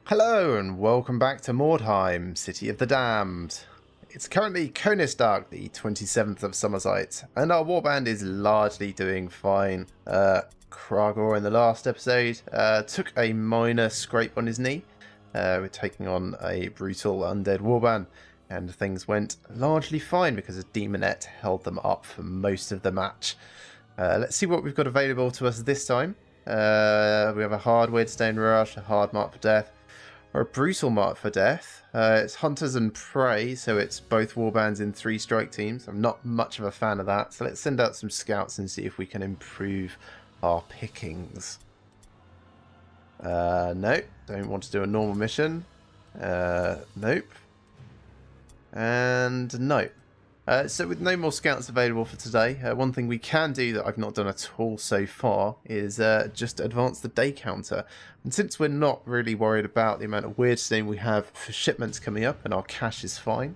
Hello and welcome back to Mordheim, City of the Damned. It's currently Konisdark, the 27th of Summersight, and our warband is largely doing fine. Kragor in the last episode took a minor scrape on his knee. We're taking on a brutal undead warband, and things went largely fine because a demonette held them up for most of the match. Let's see what we've got available to us this time. We have a hard Weirdstone Rush, a hard Mark for Death, or a brutal Mark for Death. It's Hunters and Prey, so it's both warbands in 3-strike teams. I'm not much of a fan of that, so let's send out some scouts and see if we can improve our pickings. Nope, don't want to do a normal mission. Nope. And nope. So with no more scouts available for today, one thing we can do that I've not done at all so far is just advance the day counter. And since we're not really worried about the amount of Weirdstone we have for shipments coming up and our cash is fine,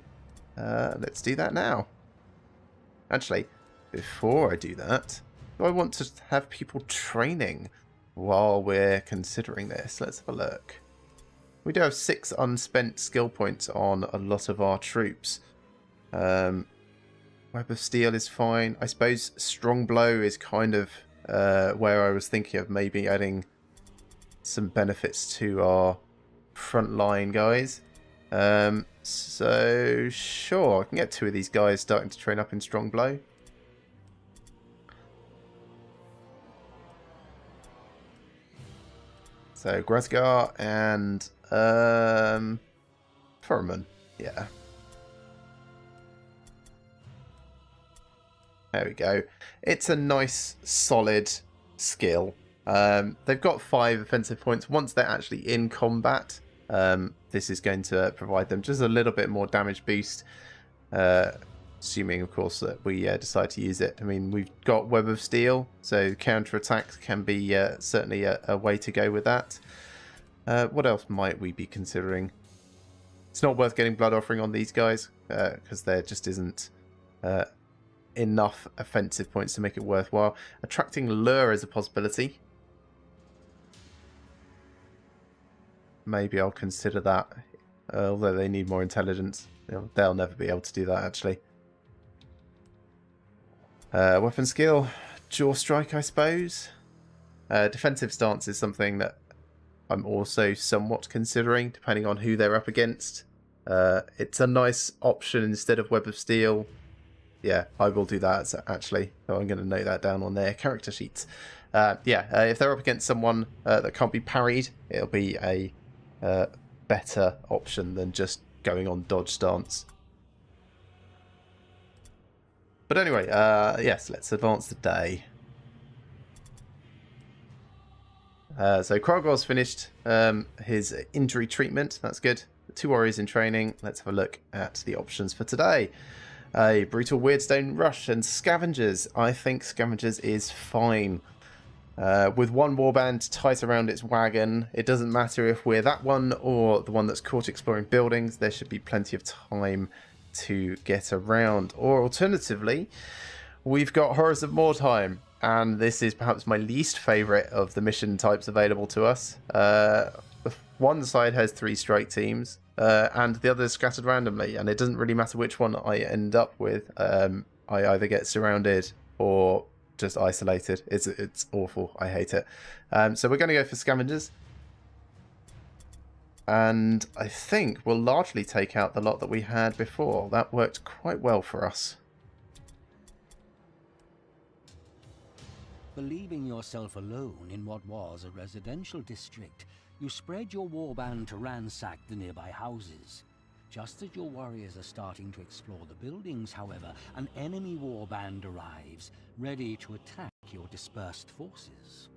let's do that now. Actually, before I do that, I want to have people training while we're considering this. Let's have a look. We do have 6 unspent skill points on a lot of our troops. Web of Steel is fine. I suppose Strong Blow is kind of where I was thinking of maybe adding some benefits to our frontline guys. So sure, I can get 2 of these guys starting to train up in Strong Blow. So Grasgar and Furman, yeah. There we go. It's a nice, solid skill. They've got 5 offensive points. Once they're actually in combat, this is going to provide them just a little bit more damage boost. Assuming, of course, that we decide to use it. I mean, we've got Web of Steel, so counter-attacks can be certainly a way to go with that. What else might we be considering? It's not worth getting Blood Offering on these guys, because there just isn't enough offensive points to make it worthwhile. Attracting Lure is a possibility. Maybe I'll consider that, although they need more intelligence. They'll never be able to do that, actually. Weapon skill, Jaw Strike, I suppose. Defensive stance is something that I'm also somewhat considering, depending on who they're up against. It's a nice option instead of Web of Steel. Yeah, I will do that, actually. So I'm going to note that down on their character sheets. If they're up against someone that can't be parried, it'll be a better option than just going on dodge stance. But anyway, yes, let's advance the day. So Krogor's finished his injury treatment. That's good. 2 warriors in training. Let's have a look at the options for today. A brutal Weirdstone Rush and Scavengers. I think Scavengers is fine. With 1 warband tight around its wagon, it doesn't matter if we're that one or the one that's caught exploring buildings. There should be plenty of time to get around. Or alternatively, we've got Horrors of Mordheim, and this is perhaps my least favourite of the mission types available to us. One side has 3-strike teams, and the other is scattered randomly, and it doesn't really matter which one I end up with. I either get surrounded or just isolated. It's awful. I hate it. So we're going to go for Scavengers. And I think we'll largely take out the lot that we had before. That worked quite well for us. Believing yourself alone in what was a residential district, you spread your warband to ransack the nearby houses. Just as your warriors are starting to explore the buildings, however, an enemy warband arrives, ready to attack your dispersed forces.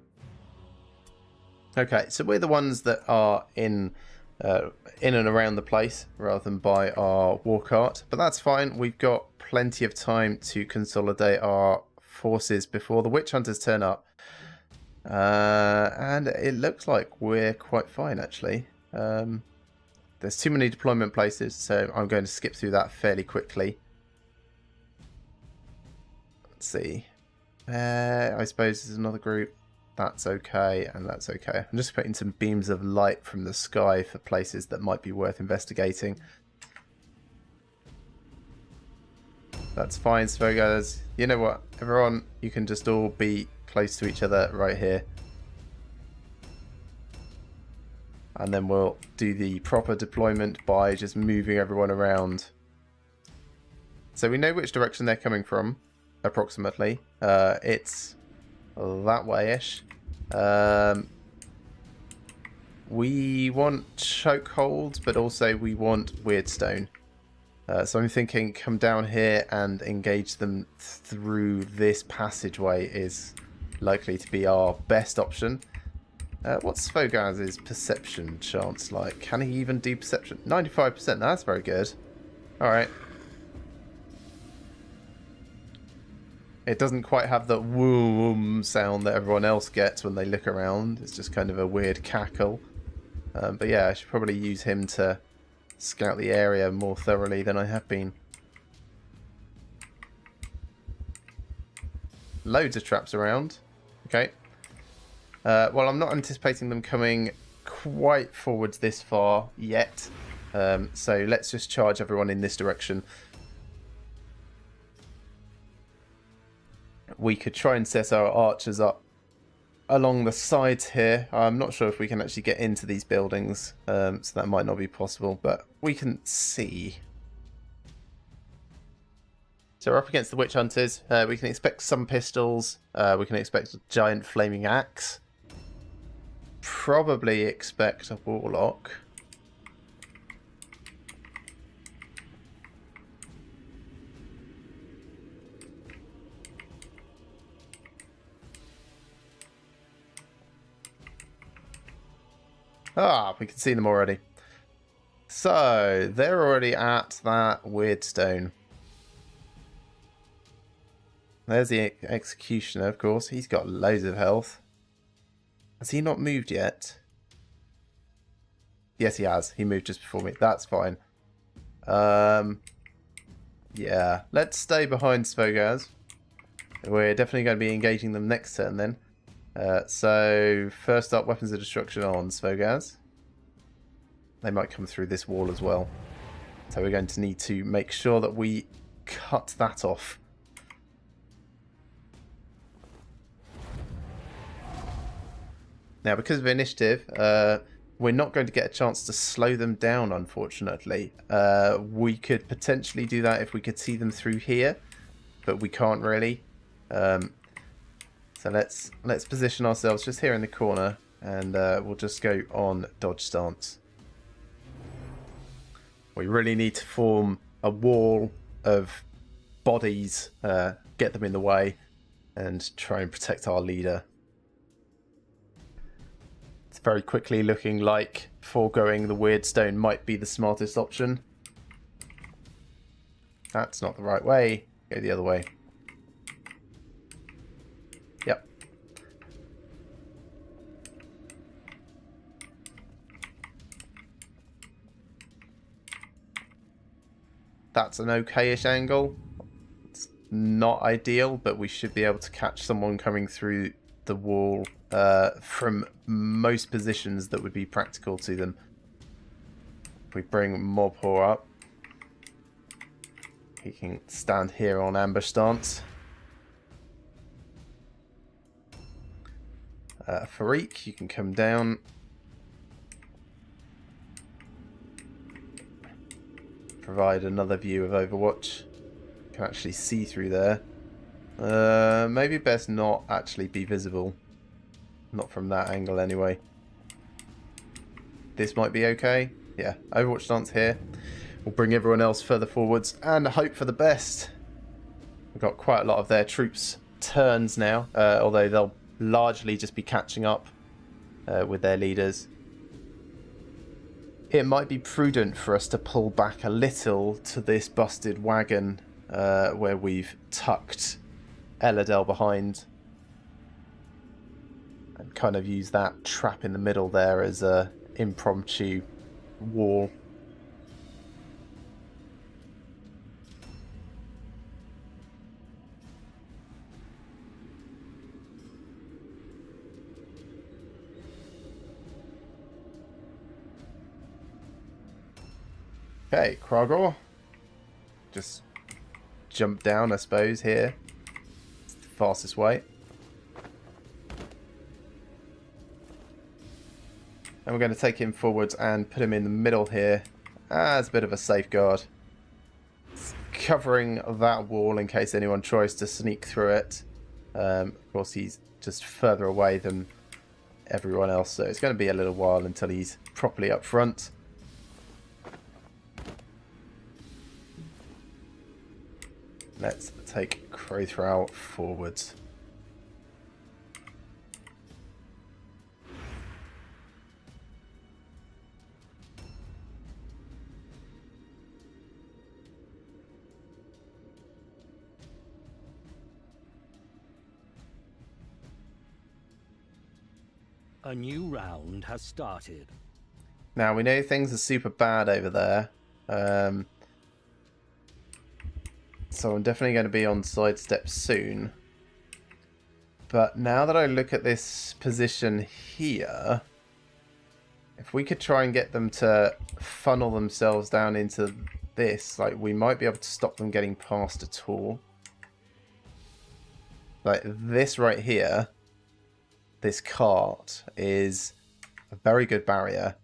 Okay, so we're the ones that are in and around the place rather than by our war cart, but that's fine. We've got plenty of time to consolidate our forces before the witch hunters turn up, and it looks like we're quite fine, actually. There's too many deployment places, so I'm going to skip through that fairly quickly. Let's see. I suppose there's another group. That's okay, and that's okay. I'm just putting some beams of light from the sky for places that might be worth investigating. That's fine, Svogaz. You know what? Everyone, you can just all be close to each other right here. And then we'll do the proper deployment by just moving everyone around. So we know which direction they're coming from, approximately. It's that way-ish. We want chokeholds, but also we want weirdstone. So I'm thinking come down here and engage them through this passageway is likely to be our best option. What's Svogaz's perception chance like? Can he even do perception? 95%, that's very good. Alright. It doesn't quite have the whoom sound that everyone else gets when they look around. It's just kind of a weird cackle. But yeah, I should probably use him to scout the area more thoroughly than I have been. Loads of traps around. Okay. Well, I'm not anticipating them coming quite forwards this far yet. So let's just charge everyone in this direction. We could try and set our archers up along the sides here. I'm not sure if we can actually get into these buildings, so that might not be possible, but we can see. So we're up against the witch hunters. We can expect some pistols. We can expect a giant flaming axe. Probably expect a warlock. Ah, we can see them already. So, they're already at that weirdstone. There's the executioner, of course. He's got loads of health. Has he not moved yet? Yes, he has. He moved just before me. That's fine. Yeah. Let's stay behind Svogaz. We're definitely going to be engaging them next turn then. So, first up, weapons of destruction on Svogaz. They might come through this wall as well. So we're going to need to make sure that we cut that off. Now, because of initiative, we're not going to get a chance to slow them down, unfortunately. We could potentially do that if we could see them through here, but we can't really. So let's position ourselves just here in the corner, and we'll just go on dodge stance. We really need to form a wall of bodies, get them in the way, and try and protect our leader. It's very quickly looking like foregoing the weirdstone might be the smartest option. That's not the right way. Go the other way. Yep. That's an okay-ish angle. It's not ideal, but we should be able to catch someone coming through the wall from most positions that would be practical to them. If we bring Mordheim up, he can stand here on ambush stance. Farik, you can come down. Provide another view of Overwatch. You can actually see through there. Maybe best not actually be visible. Not from that angle anyway. This might be okay. Yeah, Overwatch stance here. We'll bring everyone else further forwards and hope for the best. We've got quite a lot of their troops turns now, although they'll largely just be catching up with their leaders. It might be prudent for us to pull back a little to this busted wagon where we've tucked Eladel behind and kind of use that trap in the middle there as a impromptu wall. Okay, Krogor. Just jump down, I suppose, here. It's the fastest way. And we're going to take him forwards and put him in the middle here as a bit of a safeguard. It's covering that wall in case anyone tries to sneak through it. Of course, he's just further away than everyone else, so it's going to be a little while until he's properly up front. Let's take Crowthrow forwards. A new round has started. Now, we know things are super bad over there. So I'm definitely going to be on sidestep soon. But now that I look at this position here, if we could try and get them to funnel themselves down into this, like, we might be able to stop them getting past at all. Like this right here, this cart is a very good barrier.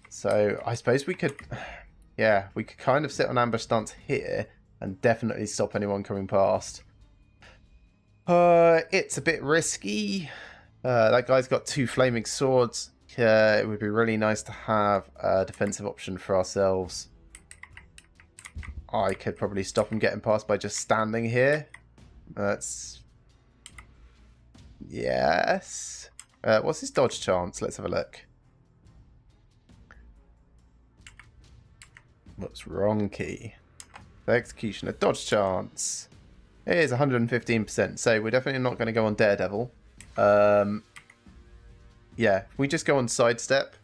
So I suppose we could, yeah, we could kind of sit on ambush stance here and definitely stop anyone coming past. It's a bit risky. That guy's got 2 flaming swords. It would be really nice to have a defensive option for ourselves. I could probably stop him getting past by just standing here. That's... yes. What's his dodge chance? Let's have a look. Whoops, wrong key. The executioner dodge chance. It is 115%, so we're definitely not going to go on Daredevil. Yeah, if we just go on sidestep,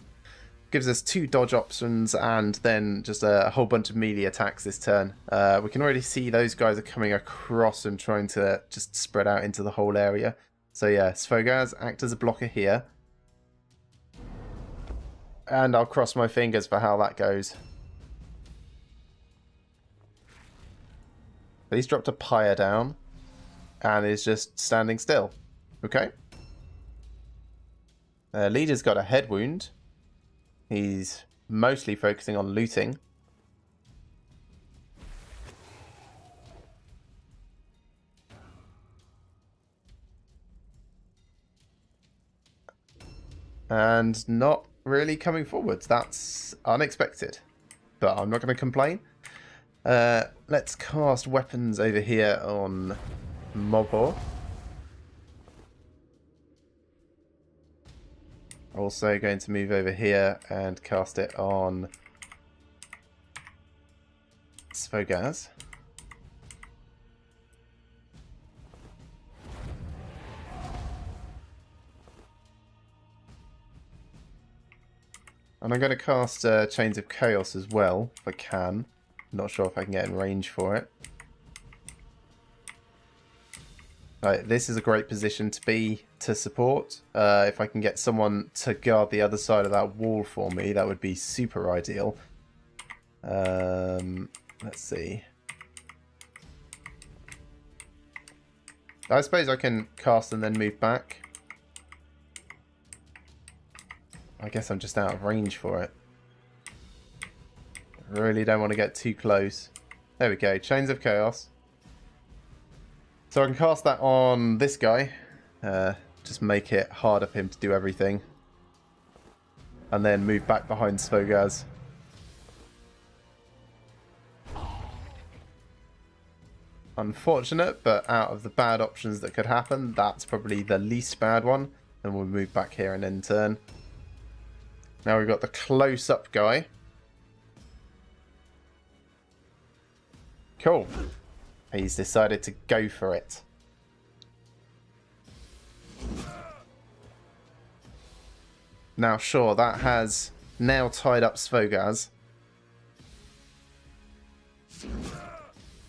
gives us 2 dodge options and then just a whole bunch of melee attacks this turn. We can already see those guys are coming across and trying to just spread out into the whole area. So yeah, Svogaz act as a blocker here. And I'll cross my fingers for how that goes. But he's dropped a pyre down and is just standing still. Okay. Leader's got a head wound. He's mostly focusing on looting. And not really coming forwards. That's unexpected. But I'm not going to complain. Let's cast weapons over here on Mobhor. Also going to move over here and cast it on Svogaz. And I'm going to cast Chains of Chaos as well, if I can. Not sure if I can get in range for it. Right, this is a great position to be to support. If I can get someone to guard the other side of that wall for me, that would be super ideal. Let's see. I suppose I can cast and then move back. I guess I'm just out of range for it. Really don't want to get too close. There we go, Chains of Chaos. So I can cast that on this guy. Just make it harder for him to do everything. And then move back behind Svogaz. Unfortunate, but out of the bad options that could happen, that's probably the least bad one. And we'll move back here and end turn. Now we've got the close-up guy. Cool. He's decided to go for it. Now, sure, that has now tied up Svogaz.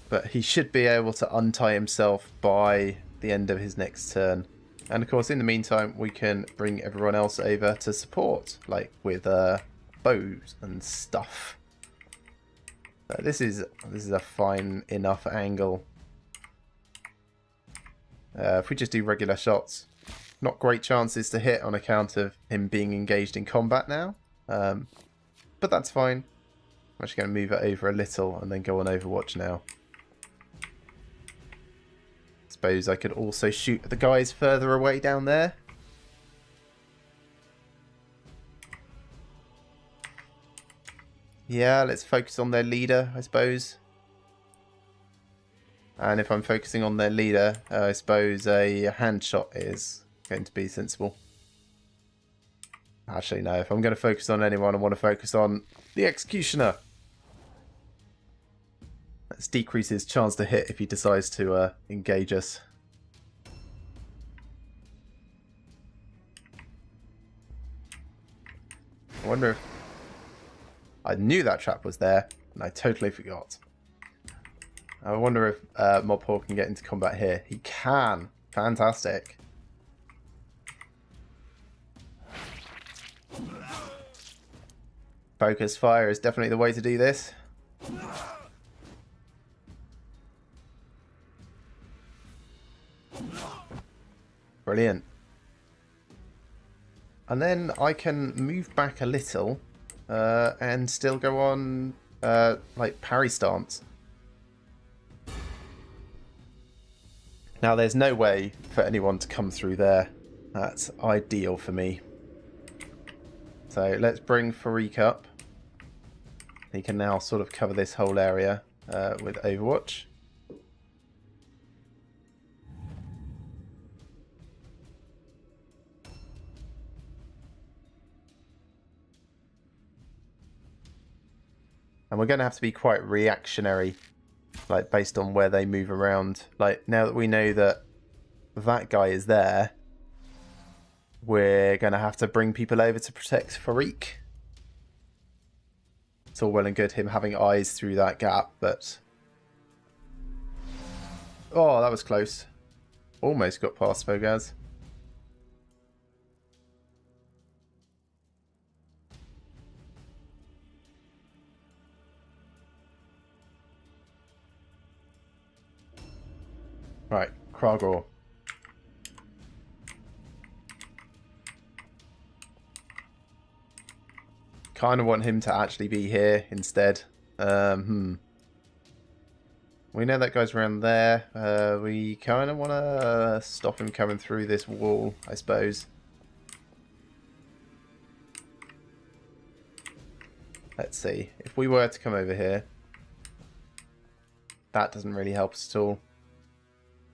But he should be able to untie himself by the end of his next turn. And of course, in the meantime, we can bring everyone else over to support, like with bows and stuff. This is a fine enough angle. If we just do regular shots, not great chances to hit on account of him being engaged in combat now. But that's fine. I'm actually going to move it over a little and then go on Overwatch now. Suppose I could also shoot at the guys further away down there. Yeah, let's focus on their leader, I suppose. And if I'm focusing on their leader, I suppose a hand shot is going to be sensible. Actually, no. If I'm going to focus on anyone, I want to focus on the Executioner. Let's decrease his chance to hit if he decides to engage us. I wonder if... I knew that trap was there, and I totally forgot. I wonder if Mordheim can get into combat here. He can. Fantastic. Focus fire is definitely the way to do this. Brilliant. And then I can move back a little and still go on like parry stance. Now there's no way for anyone to come through there. That's ideal for me. So let's bring Farik up. He can now sort of cover this whole area with Overwatch. And we're going to have to be quite reactionary, like based on where they move around. Like now that we know that that guy is there, we're going to have to bring people over to protect Farik. It's all well and good him having eyes through that gap, but... Oh, that was close. Almost got past Fogaz. Right, Kragor. Kind of want him to actually be here instead. We know that guy's around there. We kind of want to stop him coming through this wall, I suppose. Let's see. If we were to come over here, that doesn't really help us at all.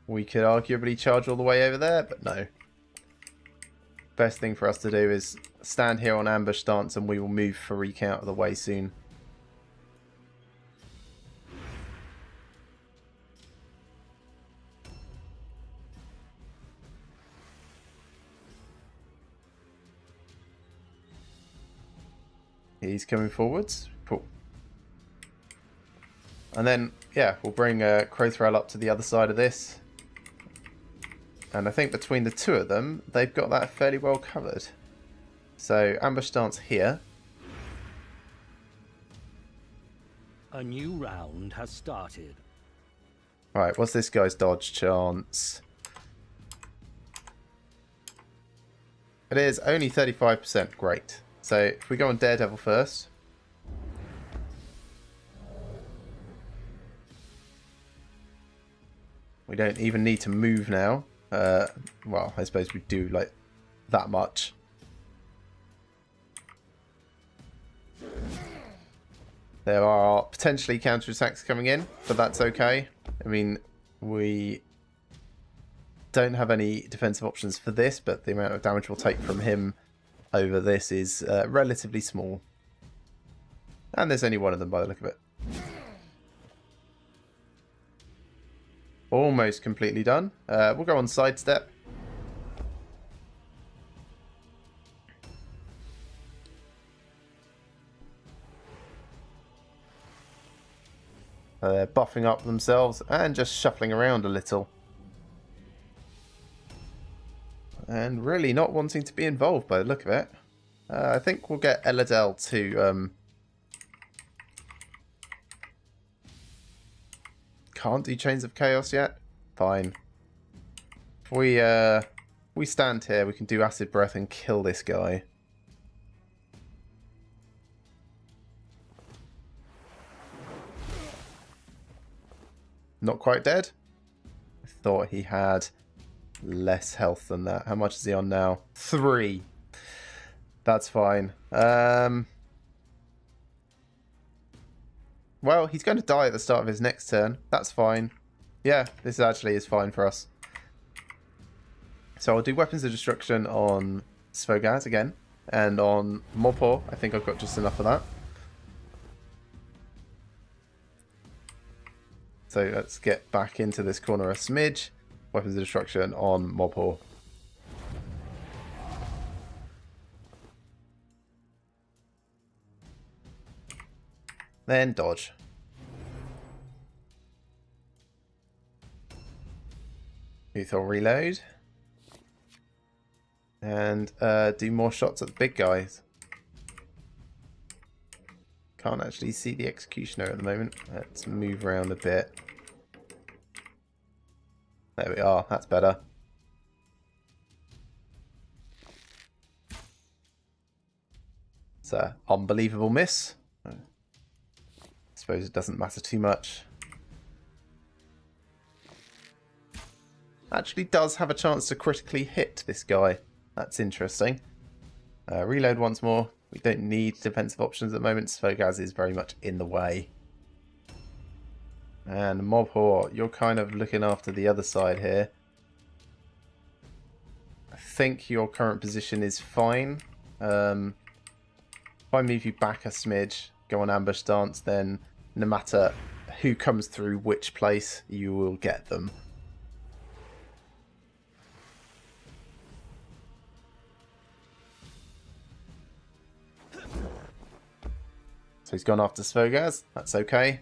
We could arguably charge all the way over there, but no. Best thing for us to do is stand here on ambush stance and we will move Farik out of the way soon. He's coming forwards. Cool. And then, yeah, we'll bring Crowthrall up to the other side of this. And I think between the two of them, they've got that fairly well covered. So, ambush stance here. A new round has started. Right, what's this guy's dodge chance? It is only 35%. Great. So, if we go on Daredevil first. We don't even need to move now. Well, I suppose we do, like, that much. There are potentially counterattacks coming in, but that's okay. I mean, we don't have any defensive options for this, but the amount of damage we'll take from him over this is relatively small. And there's only one of them by the look of it. Almost completely done. We'll go on sidestep. They're buffing up themselves and just shuffling around a little. and really not wanting to be involved by the look of it. I think we'll get Eladel to... Can't do Chains of Chaos yet? Fine. If we stand here, we can do Acid Breath and kill this guy. Not quite dead. I thought he had less health than that. How much is he on now? 3. That's fine. Well, he's going to die at the start of his next turn. That's fine. Yeah, this actually is fine for us. So I'll do Weapons of Destruction on Svogaz again. And on Morpor, I think I've got just enough of that. So let's get back into this corner a smidge. Weapons of Destruction on Morpor. Then dodge. Uthor reload. And do more shots at the big guys. Can't actually see the Executioner at the moment. Let's move around a bit. There we are. That's better. It's an unbelievable miss. I suppose it doesn't matter too much. Actually does have a chance to critically hit this guy. That's interesting. Reload once more. We don't need defensive options at the moment. Svogaz is very much in the way. And Mobhor, you're kind of looking after the other side here. I think your current position is fine. If I move you back a smidge, go on ambush stance, then no matter who comes through which place, you will get them. So he's gone after Svogaz. That's okay.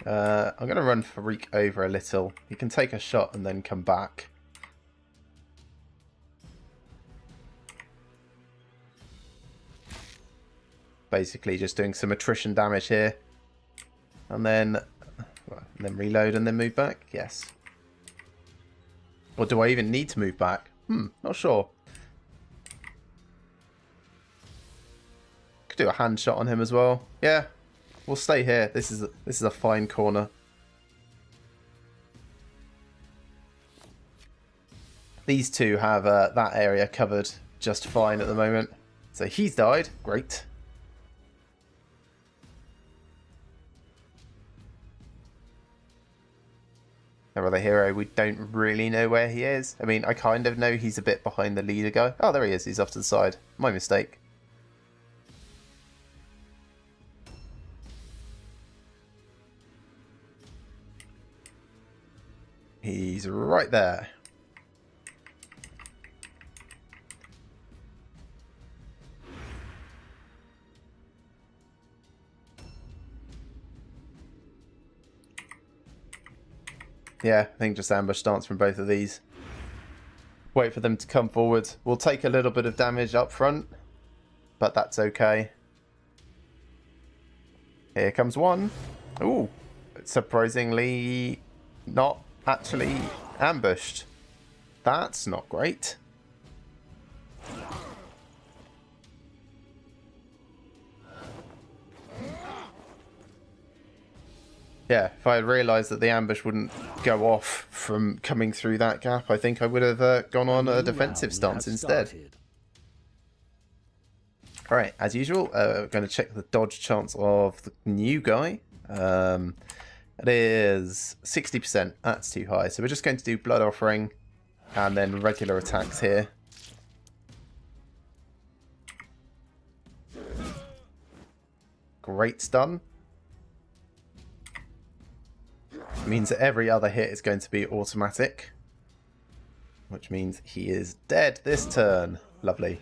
I'm going to run Farik over a little. He can take a shot and then come back. Basically just doing some attrition damage here. And then reload and then move back. Yes. Or do I even need to move back? Not sure. Could do a hand shot on him as well. Yeah, we'll stay here. This is a fine corner. These two have that area covered just fine at the moment. So he's died. Great. Our other hero, we don't really know where he is. I mean, I kind of know he's a bit behind the leader guy. Oh, there he is. He's off to the side. My mistake. He's right there. Yeah, I think just ambush stance from both of these. Wait for them to come forward. We'll take a little bit of damage up front, but that's okay. Here comes one. Ooh, surprisingly not actually ambushed. That's not great. Yeah, if I had realised that the ambush wouldn't go off from coming through that gap, I think I would have gone on a defensive stance instead. Alright, as usual, we're going to check the dodge chance of the new guy. It is 60%. That's too high. So we're just going to do Blood Offering and then regular attacks here. Great stun. Means that every other hit is going to be automatic, which means he is dead this turn. Lovely.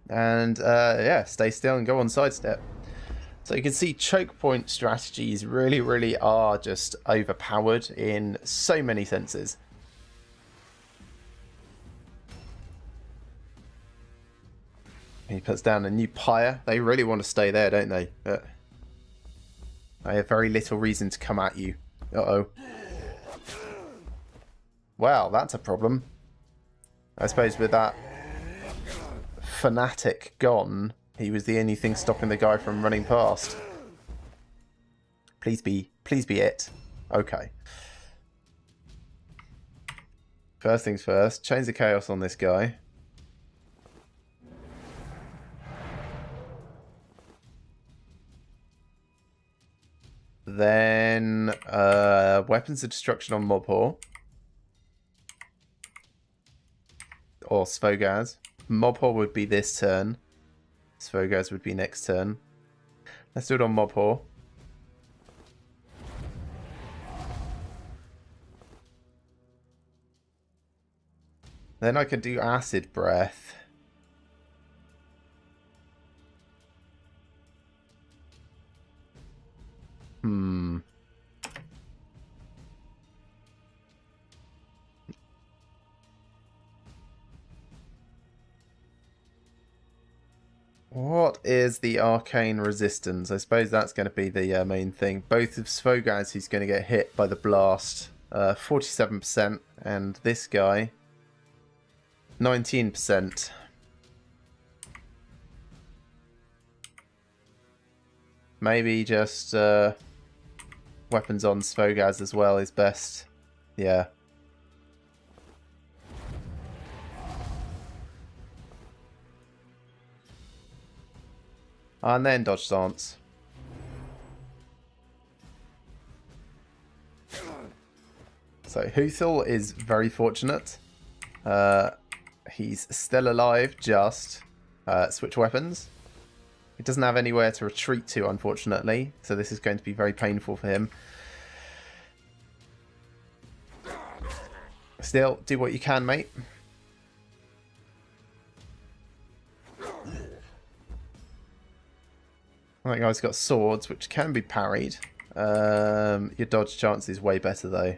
And yeah, stay still and go on sidestep. So you can see choke point strategies really are just overpowered in so many senses. He puts down a new pyre. They really want to stay there, don't they? But they have very little reason to come at you. Uh-oh. Wow, that's a problem. I suppose with that fanatic gone, he was the only thing stopping the guy from running past. Please be it. Okay. First things first, Chains of Chaos on this guy. Then Weapons of Destruction on Mobhor. Or Svogaz. Mobhor would be this turn. Svogaz would be next turn. Let's do it on Mobhor. Then I could do Acid Breath. What is the arcane resistance? I suppose that's going to be the main thing. Both of Svogaz, he's going to get hit by the blast. 47%. And this guy, 19%. Maybe just weapons on Svogaz as well is best. Yeah. And then dodge stance. So Huthel is very fortunate. He's still alive, just switch weapons. He doesn't have anywhere to retreat to, unfortunately. So this is going to be very painful for him. Still, do what you can, mate. That guy's got swords, which can be parried. Your dodge chance is way better, though.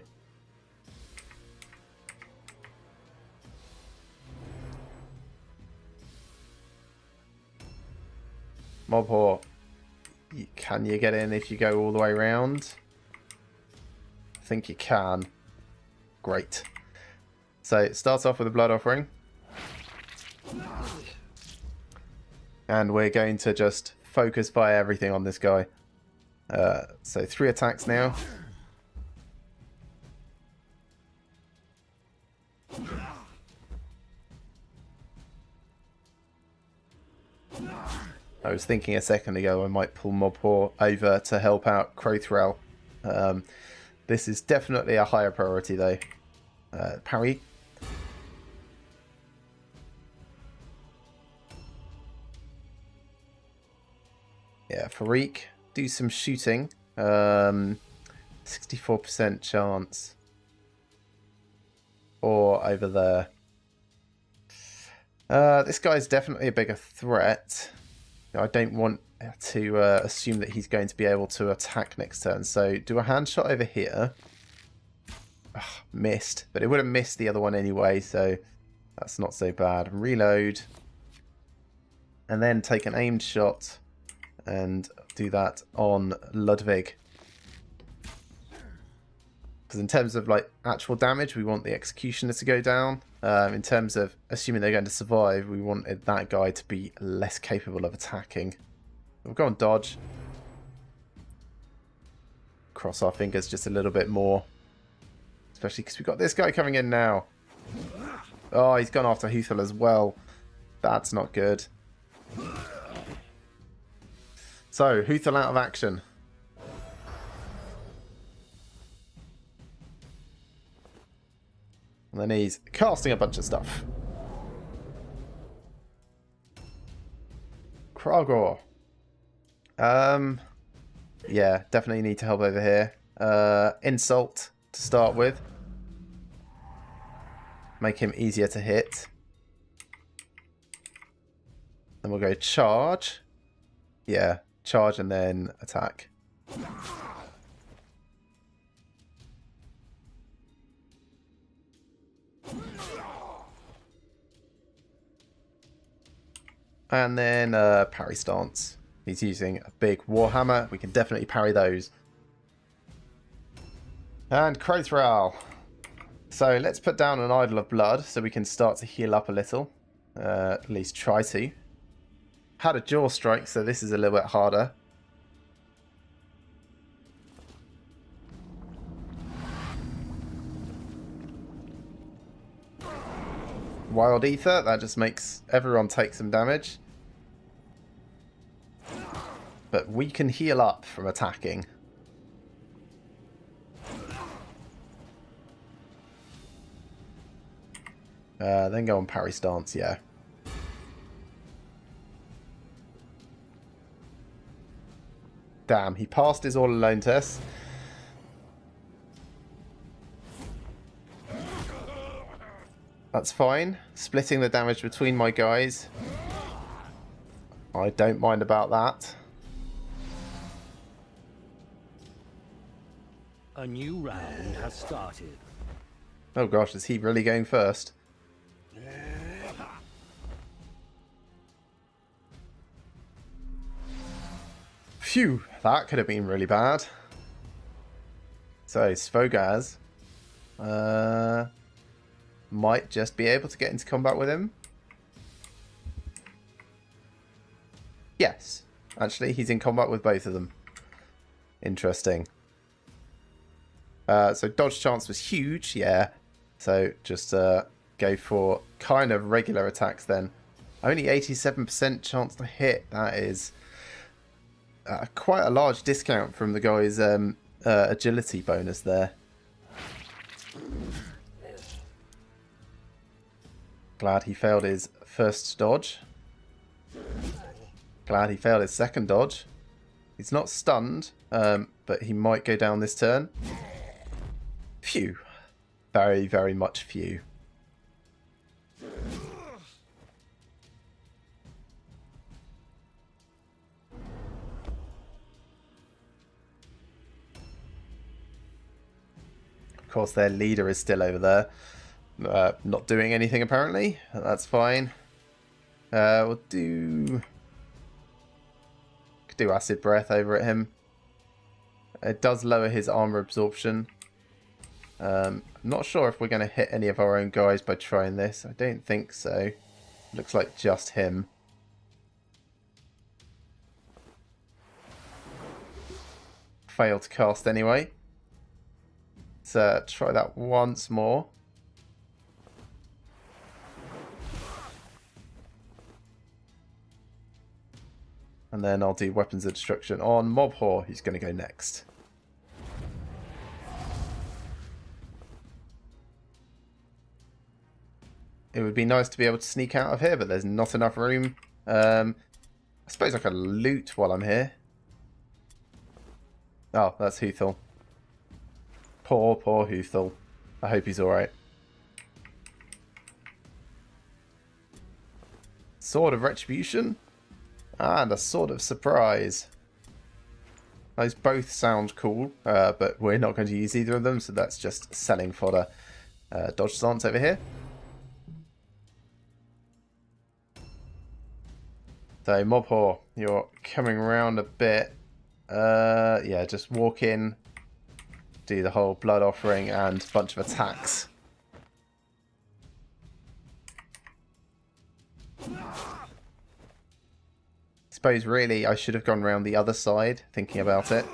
Mobhor, can you get in if you go all the way around? I think you can. Great. So it starts off with a blood offering. And we're going to just focus fire everything on this guy. So 3 attacks now. I was thinking a second ago I might pull Mobhor over to help out Crowthrell. This is definitely a higher priority though. Parry. Yeah, Farik, do some shooting. 64% chance. Or over there. This guy's definitely a bigger threat. I don't want to assume that he's going to be able to attack next turn. So do a hand shot over here. Ugh, missed. But it would have missed the other one anyway, so that's not so bad. Reload. And then take an aimed shot. And do that on Ludwig. Because in terms of like actual damage, we want the executioner to go down. In terms of assuming they're going to survive, we wanted that guy to be less capable of attacking. We'll go on dodge. Cross our fingers just a little bit more. Especially because we've got this guy coming in now. Oh, he's gone after Huthel as well. That's not good. So, Huthel out of action. And then he's casting a bunch of stuff. Kragor. Yeah, definitely need to help over here. Insult to start with. Make him easier to hit. Then we'll go charge. Yeah, charge and then attack. And then parry stance. He's using a big Warhammer. We can definitely parry those. And Crowthral. So let's put down an Idol of Blood so we can start to heal up a little. At least try to. Had a Jaw Strike, so this is a little bit harder. Wild Ether, that just makes everyone take some damage. But we can heal up from attacking. Then go on parry stance, yeah. Damn, he passed his all alone test. That's fine. Splitting the damage between my guys. I don't mind about that. A new round has started. Oh gosh, is he really going first? Phew, that could have been really bad. So, Svogaz might just be able to get into combat with him. Yes, actually, he's in combat with both of them. Interesting. So dodge chance was huge, yeah. So just go for kind of regular attacks then. Only 87% chance to hit. That is quite a large discount from the guy's agility bonus there. Glad he failed his first dodge. Glad he failed his second dodge. He's not stunned, but he might go down this turn. Phew. Very, very much phew. Of course, their leader is still over there. Not doing anything, apparently. That's fine. We'll do... Could do Acid Breath over at him. It does lower his armor absorption. I'm not sure if we're going to hit any of our own guys by trying this. I don't think so. Looks like just him. Failed to cast anyway. So try that once more. And then I'll do Weapons of Destruction on Mobhor, who's going to go next. It would be nice to be able to sneak out of here, but there's not enough room. I suppose I could loot while I'm here. Oh, that's Huthel. Poor, poor Huthel. I hope he's alright. Sword of Retribution. And a Sword of Surprise. Those both sound cool, but we're not going to use either of them, so that's just selling fodder. Dodge stance over here. So, Mobhor, you're coming around a bit. Yeah, just walk in, do the whole blood offering and a bunch of attacks. Suppose really I should have gone around the other side, thinking about it.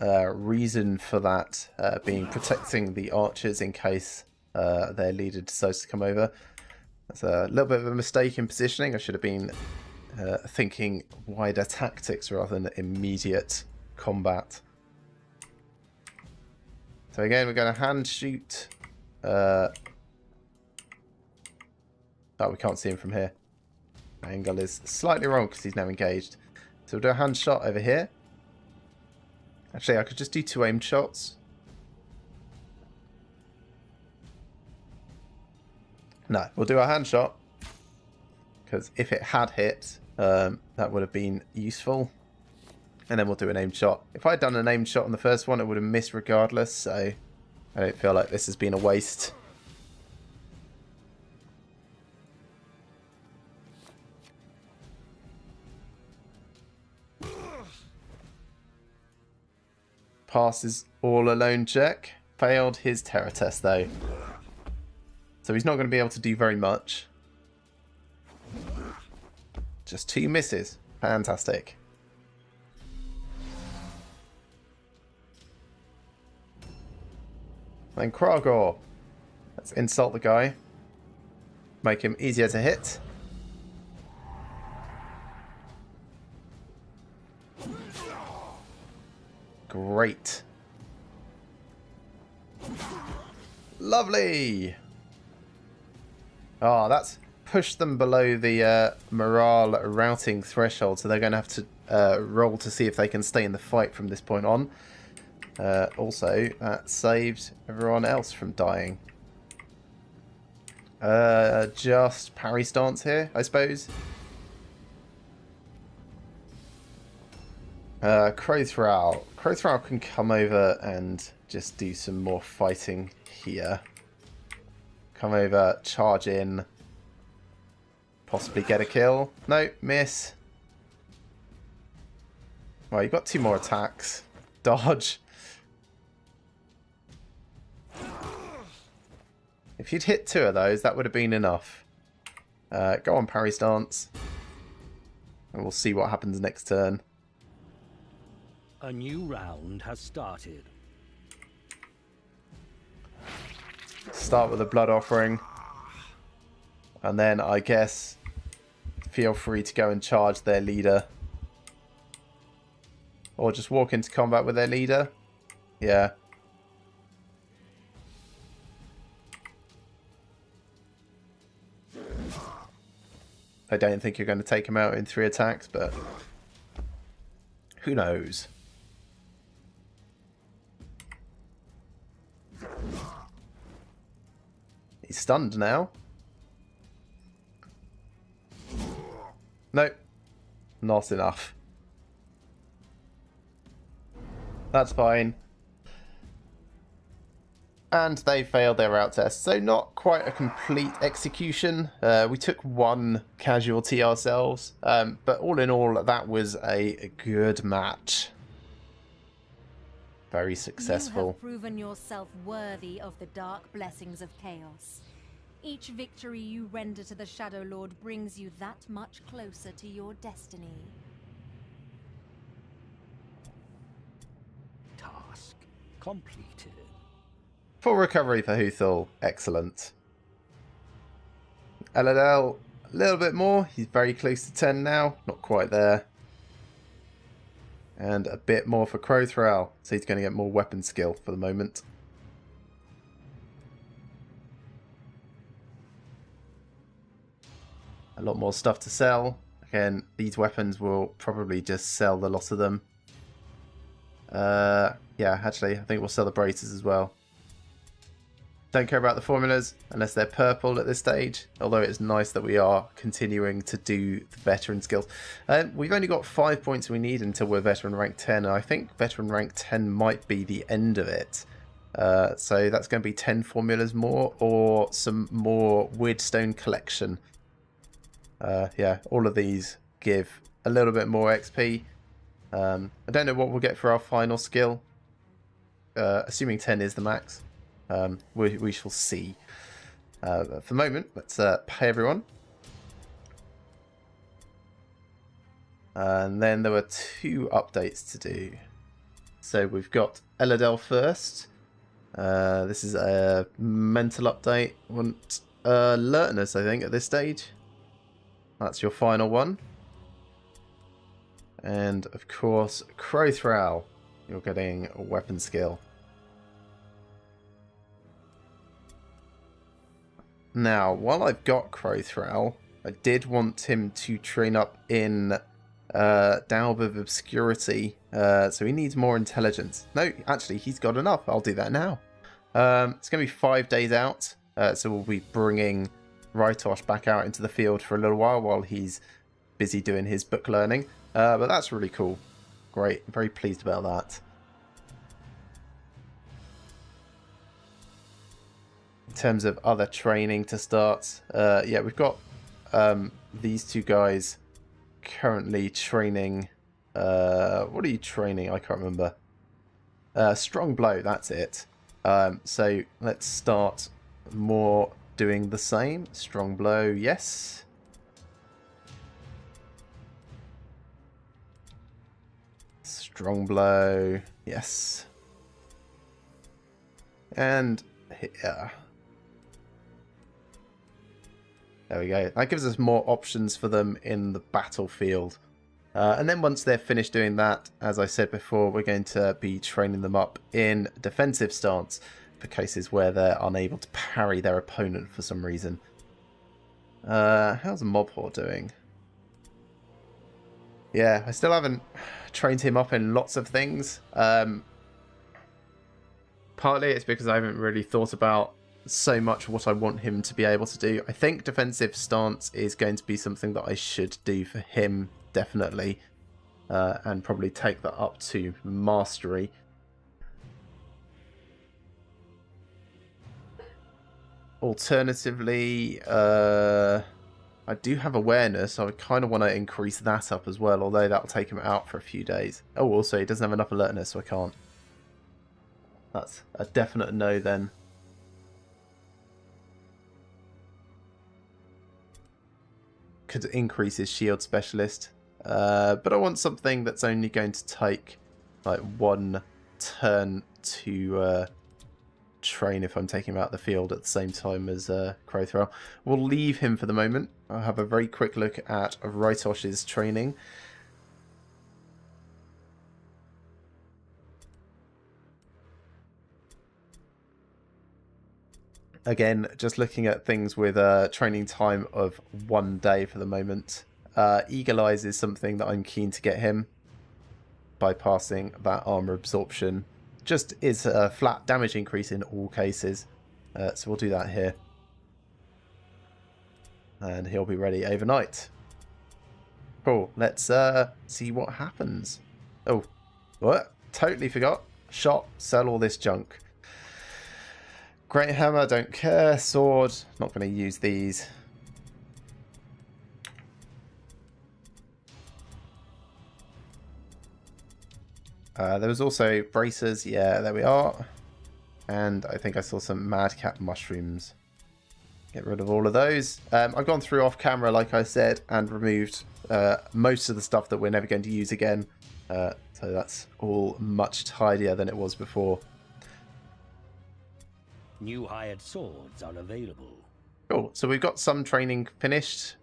Reason for that being protecting the archers in case their leader decides to come over. That's a little bit of a mistake in positioning. I should have been thinking wider tactics rather than immediate combat. So again, we're going to hand shoot. Oh, we can't see him from here. Angle is slightly wrong because he's now engaged. So we'll do a hand shot over here. Actually, I could just do 2 aimed shots. No, we'll do a hand shot. Because if it had hit, That would have been useful. And then we'll do an aimed shot. If I had done an aimed shot on the first one, it would have missed regardless, so I don't feel like this has been a waste. Passes all alone check. Failed his terror test though. So he's not going to be able to do very much. Just 2 misses. Fantastic. Then Kragor. Let's insult the guy. Make him easier to hit. Great. Lovely. Oh, that's pushed them below the morale routing threshold, so they're going to have to roll to see if they can stay in the fight from this point on. Also, that saved everyone else from dying. Just parry stance here, I suppose. Crowthral. Crowthral can come over and just do some more fighting here. Come over, charge in. Possibly get a kill. No, miss. Well, you've got 2 more attacks. Dodge. If you'd hit 2 of those, that would have been enough. Go on, parry stance. And we'll see what happens next turn. A new round has started. Start with a blood offering. And then, I guess, feel free to go and charge their leader. Or just walk into combat with their leader. Yeah. I don't think you're going to take him out in 3 attacks, but who knows? He's stunned now. Nope. Not enough. That's fine. And they failed their route test, so not quite a complete execution. We took 1 casualty ourselves, but all in all, that was a good match. Very successful. You have proven yourself worthy of the dark blessings of chaos. Each victory you render to the Shadow Lord brings you that much closer to your destiny. Task completed. Full recovery for Huthul. Excellent. Eladel, a little bit more. He's very close to 10 now. Not quite there. And a bit more for Crowthral. So he's going to get more weapon skill for the moment. A lot more stuff to sell. Again, these weapons will probably just sell the lot of them. Yeah, actually, I think we'll sell the braces as well. Don't care about the formulas unless they're purple at this stage, although it's nice that we are continuing to do the veteran skills. We've only got 5 points we need until we're veteran rank 10, and I think veteran rank 10 might be the end of it. So that's going to be 10 formulas more, or some more Weirdstone collection. Yeah, all of these give a little bit more XP. I don't know what we'll get for our final skill, assuming 10 is the max. We shall see. For the moment, let's pay everyone. And then there were 2 updates to do. So we've got Eladel first. This is a mental update. Want alertness, I think, at this stage. That's your final one. And of course, Crowthral. You're getting a weapon skill. Now, while I've got Crowthral, I did want him to train up in Dalb of Obscurity, so he needs more intelligence. No, actually, he's got enough. I'll do that now. It's going to be 5 days out, so we'll be bringing Rytosh back out into the field for a little while he's busy doing his book learning. But that's really cool. Great. Very pleased about that. In terms of other training to start, yeah, we've got these two guys currently training. What are you training? I can't remember. Strong blow, that's it. So let's start more doing the same. Strong blow, yes. Strong blow, yes. And here. There we go. That gives us more options for them in the battlefield. And then once they're finished doing that, as I said before, we're going to be training them up in defensive stance for cases where they're unable to parry their opponent for some reason. How's Mob Horde doing? Yeah, I still haven't trained him up in lots of things. Partly it's because I haven't really thought about so much what I want him to be able to do. I think defensive stance is going to be something that I should do for him, definitely, and probably take that up to mastery. Alternatively, I do have awareness, so I kind of want to increase that up as well, although that'll take him out for a few days. Oh, also he doesn't have enough alertness, so I can't. That's a definite no then. Could increase his shield specialist, but I want something that's only going to take like 1 turn to train if I'm taking him out of the field at the same time as Crowthrow. We'll leave him for the moment. I'll have a very quick look at Rytosh's training. Again, just looking at things with a training time of 1 day for the moment. Eagle Eyes is something that I'm keen to get him. Bypassing that armor absorption. Just is a flat damage increase in all cases. So we'll do that here. And he'll be ready overnight. Cool. Let's see what happens. Oh, what? Totally forgot. Shot, sell all this junk. Great hammer, don't care. Sword, not going to use these. There was also bracers. Yeah, there we are. And I think I saw some madcap mushrooms. Get rid of all of those. I've gone through off camera, like I said, and removed most of the stuff that we're never going to use again. So that's all much tidier than it was before. New hired swords are available. Cool. So we've got some training finished.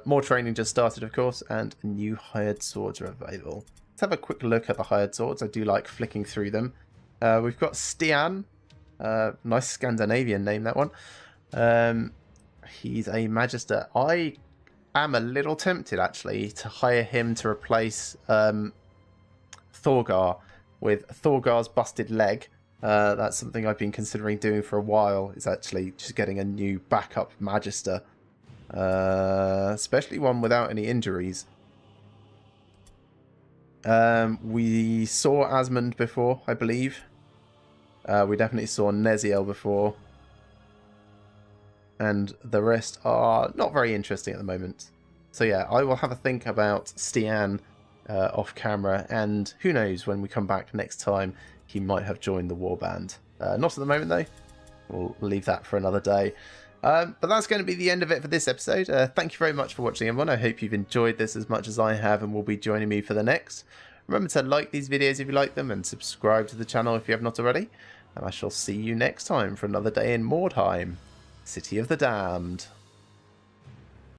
More training just started, of course, and new hired swords are available. Let's have a quick look at the hired swords. I do like flicking through them. We've got Stian. Nice Scandinavian name, that one. He's a Magister. I am a little tempted, actually, to hire him to replace Thorgar with Thorgar's busted leg. That's something I've been considering doing for a while, is actually just getting a new backup Magister. Especially one without any injuries. We saw Asmund before, I believe. We definitely saw Neziel before. And the rest are not very interesting at the moment. So yeah, I will have a think about Stian off camera, and who knows, when we come back next time, he might have joined the Warband. Not at the moment, though. We'll leave that for another day. But that's going to be the end of it for this episode. Thank you very much for watching, everyone. I hope you've enjoyed this as much as I have and will be joining me for the next. Remember to like these videos if you like them, and subscribe to the channel if you have not already. And I shall see you next time for another day in Mordheim, City of the Damned.